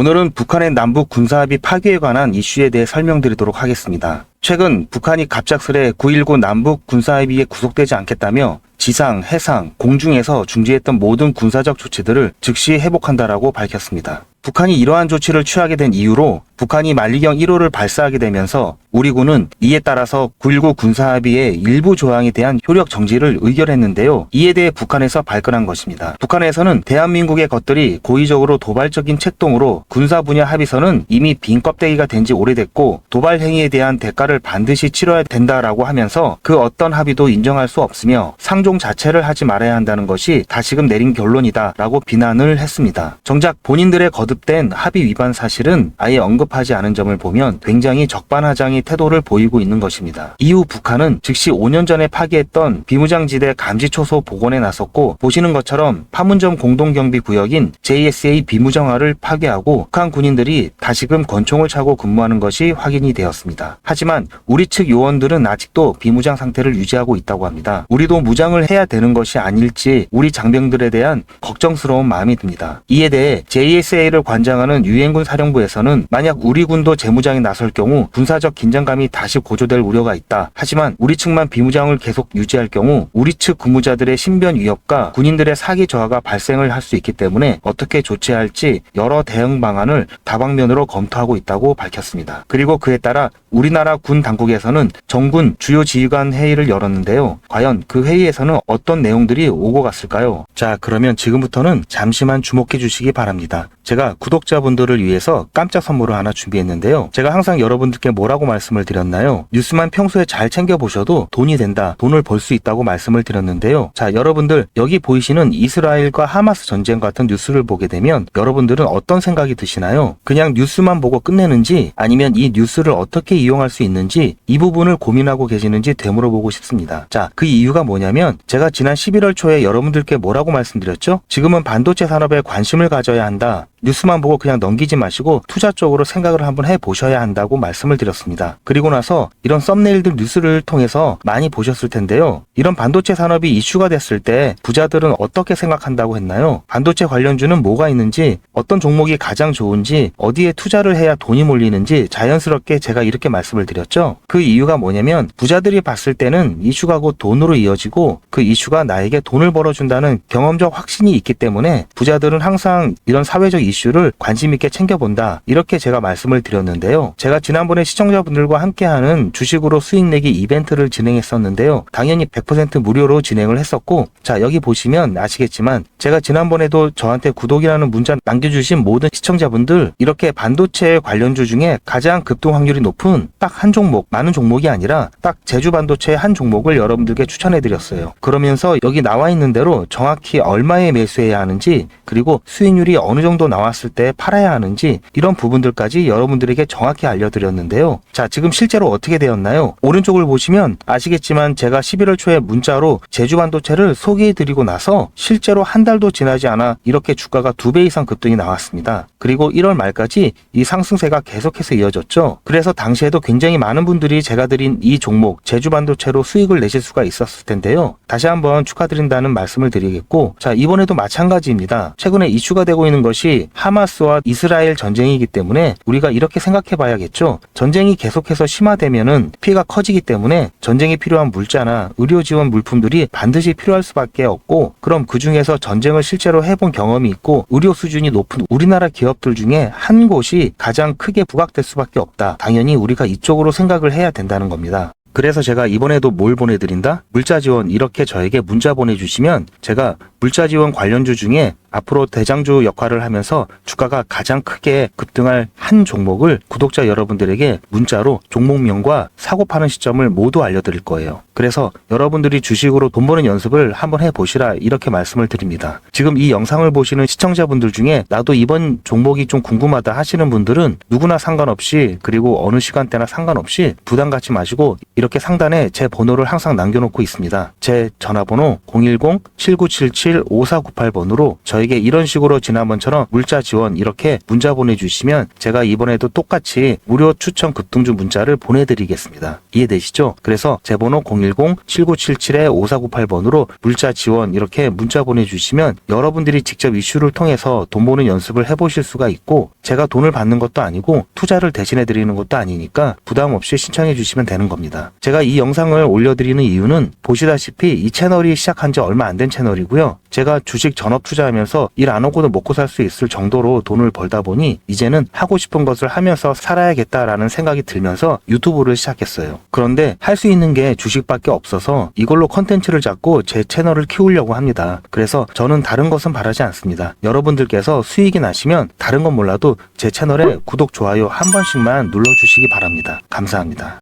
오늘은 북한의 남북 군사합의 파기에 관한 이슈에 대해 설명드리도록 하겠습니다. 최근 북한이 갑작스레 9.19 남북 군사합의에 구속되지 않겠다며 지상, 해상, 공중에서 중지했던 모든 군사적 조치들을 즉시 회복한다라고 밝혔습니다. 북한이 이러한 조치를 취하게 된 이유로 북한이 만리경 1호를 발사하게 되면서 우리 군은 이에 따라서 9.19 군사합의의 일부 조항에 대한 효력 정지를 의결했는데요. 이에 대해 북한에서 발끈한 것입니다. 북한에서는 대한민국의 것들이 고의적으로 도발적인 책동으로 군사 분야 합의서는 이미 빈 껍데기가 된 지 오래됐고 도발 행위에 대한 대가를 반드시 치러야 된다라고 하면서 그 어떤 합의도 인정할 수 없으며 상종 자체를 하지 말아야 한다는 것이 다시금 내린 결론이다라고 비난을 했습니다. 정작 본인들의 거듭된 합의 위반 사실은 아예 언급하지 않은 점을 보면 굉장히 적반하장의 태도를 보이고 있는 것입니다. 이후 북한은 즉시 5년 전에 파기했던 비무장지대 감지초소 복원에 나섰고 보시는 것처럼 판문점 공동경비구역인 JSA 비무장화를 파괴하고 북한 군인들이 다시금 권총을 차고 근무하는 것이 확인이 되었습니다. 하지만 우리 측 요원들은 아직도 비무장 상태를 유지하고 있다고 합니다. 우리도 무장을 해야 되는 것이 아닐지 우리 장병들에 대한 걱정스러운 마음이 듭니다. 이에 대해 JSA를 관장하는 유엔군 사령부에서는 만약 우리 군도 재무장에 나설 경우 군사적 긴장감이 다시 고조될 우려가 있다. 하지만 우리 측만 비무장을 계속 유지할 경우 우리 측 근무자들의 신변 위협과 군인들의 사기 저하가 발생을 할 수 있기 때문에 어떻게 조치할지 여러 대응 방안을 다방면으로 검토하고 있다고 밝혔습니다. 그리고 그에 따라 우리나라 군 당국에서는 정군 주요 지휘관 회의를 열었는데요. 과연 그 회의에서는 어떤 내용들이 오고 갔을까요? 자, 그러면 지금부터는 잠시만 주목해 주시기 바랍니다. 제가 구독자분들을 위해서 깜짝 선물을 하나 준비했는데요. 제가 항상 여러분들께 뭐라고 말씀을 드렸나요? 뉴스만 평소에 잘 챙겨보셔도 돈이 된다, 돈을 벌 수 있다고 말씀을 드렸는데요. 자, 여러분들 여기 보이시는 이스라엘과 하마스 전쟁 같은 뉴스를 보게 되면 여러분들은 어떤 생각이 드시나요? 그냥 뉴스만 보고 끝내는지 아니면 이 뉴스를 어떻게 이용할 수 있는지 이 부분을 고민하고 계시는지 되물어보고 싶습니다. 자, 그 이유가 뭐냐면 제가 지난 11월 초에 여러분들께 뭐라고 말씀드렸죠? 지금은 반도체 산업에 관심을 가져야 한다. 뉴스만 보고 그냥 넘기지 마시고 투자 쪽으로 생각을 한번 해보셔야 한다고 말씀을 드렸습니다. 그리고 나서 이런 썸네일들 뉴스를 통해서 많이 보셨을 텐데요. 이런 반도체 산업이 이슈가 됐을 때 부자들은 어떻게 생각한다고 했나요? 반도체 관련주는 뭐가 있는지, 어떤 종목이 가장 좋은지, 어디에 투자를 해야 돈이 몰리는지 자연스럽게 제가 이렇게 말씀을 드렸죠. 그 이유가 뭐냐면 부자들이 봤을 때는 이슈가 곧 돈으로 이어지고 그 이슈가 나에게 돈을 벌어준다는 경험적 확신이 있기 때문에 부자들은 항상 이런 사회적 이슈를 관심 있게 챙겨본다, 이렇게 제가 말씀을 드렸는데요. 제가 지난번에 시청자분들과 함께하는 주식으로 수익 내기 이벤트를 진행했었는데요. 당연히 100% 무료로 진행을 했었고, 자, 여기 보시면 아시겠지만 제가 지난번에도 저한테 구독이라는 문자 남겨주신 모든 시청자분들 이렇게 반도체 관련주 중에 가장 급등 확률이 높은 딱 한 종목, 많은 종목이 아니라 딱 제주반도체 한 종목을 여러분들께 추천해드렸어요. 그러면서 여기 나와 있는 대로 정확히 얼마에 매수해야 하는지, 그리고 수익률이 어느 정도 나왔을 때 팔아야 하는지 이런 부분들까지 여러분들에게 정확히 알려드렸는데요. 자, 지금 실제로 어떻게 되었나요? 오른쪽을 보시면 아시겠지만 제가 11월 초에 문자로 제주반도체를 소개해드리고 나서 실제로 한 달도 지나지 않아 이렇게 주가가 2배 이상 급등이 나왔습니다. 그리고 1월 말까지 이 상승세가 계속해서 이어졌죠. 그래서 당시에도 굉장히 많은 분들이 제가 드린 이 종목 제주반도체로 수익을 내실 수가 있었을 텐데요. 다시 한번 축하드린다는 말씀을 드리겠고, 자, 이번에도 마찬가지입니다. 최근에 이슈가 되고 있는 것이 하마스와 이스라엘 전쟁이기 때문에 우리가 이렇게 생각해 봐야겠죠. 전쟁이 계속해서 심화되면은 피해가 커지기 때문에 전쟁에 필요한 물자나 의료 지원 물품들이 반드시 필요할 수밖에 없고, 그럼 그 중에서 전쟁을 실제로 해본 경험이 있고 의료 수준이 높은 우리나라 기업들 중에 한 곳이 가장 크게 부각될 수밖에 없다. 당연히 우리가 이쪽으로 생각을 해야 된다는 겁니다. 그래서 제가 이번에도 뭘 보내드린다? 물자 지원, 이렇게 저에게 문자 보내주시면 제가 물자 지원 관련주 중에 앞으로 대장주 역할을 하면서 주가가 가장 크게 급등할 한 종목을 구독자 여러분들에게 문자로 종목명과 사고 파는 시점을 모두 알려드릴 거예요. 그래서 여러분들이 주식으로 돈 버는 연습을 한번 해보시라, 이렇게 말씀을 드립니다. 지금 이 영상을 보시는 시청자분들 중에 나도 이번 종목이 좀 궁금하다 하시는 분들은 누구나 상관없이, 그리고 어느 시간대나 상관없이 부담 갖지 마시고 이렇게 상단에 제 번호를 항상 남겨놓고 있습니다. 제 전화번호 010-7977-5498번으로 저희 저에게 이런 식으로 지난번처럼 물자 지원 이렇게 문자 보내주시면 제가 이번에도 똑같이 무료 추천 급등주 문자를 보내드리겠습니다. 이해되시죠? 그래서 제 번호 010-7977-5498번으로 물자 지원 이렇게 문자 보내주시면 여러분들이 직접 이슈를 통해서 돈 버는 연습을 해보실 수가 있고, 제가 돈을 받는 것도 아니고 투자를 대신해 드리는 것도 아니니까 부담 없이 신청해 주시면 되는 겁니다. 제가 이 영상을 올려드리는 이유는 보시다시피 이 채널이 시작한 지 얼마 안 된 채널이고요. 제가 주식 전업 투자하면서 일 안 하고도 먹고 살 수 있을 정도로 돈을 벌다 보니 이제는 하고 싶은 것을 하면서 살아야겠다라는 생각이 들면서 유튜브를 시작했어요. 그런데 할 수 있는 게 주식밖에 없어서 이걸로 컨텐츠를 잡고 제 채널을 키우려고 합니다. 그래서 저는 다른 것은 바라지 않습니다. 여러분들께서 수익이 나시면 다른 건 몰라도 제 채널에 구독, 좋아요 한 번씩만 눌러주시기 바랍니다. 감사합니다.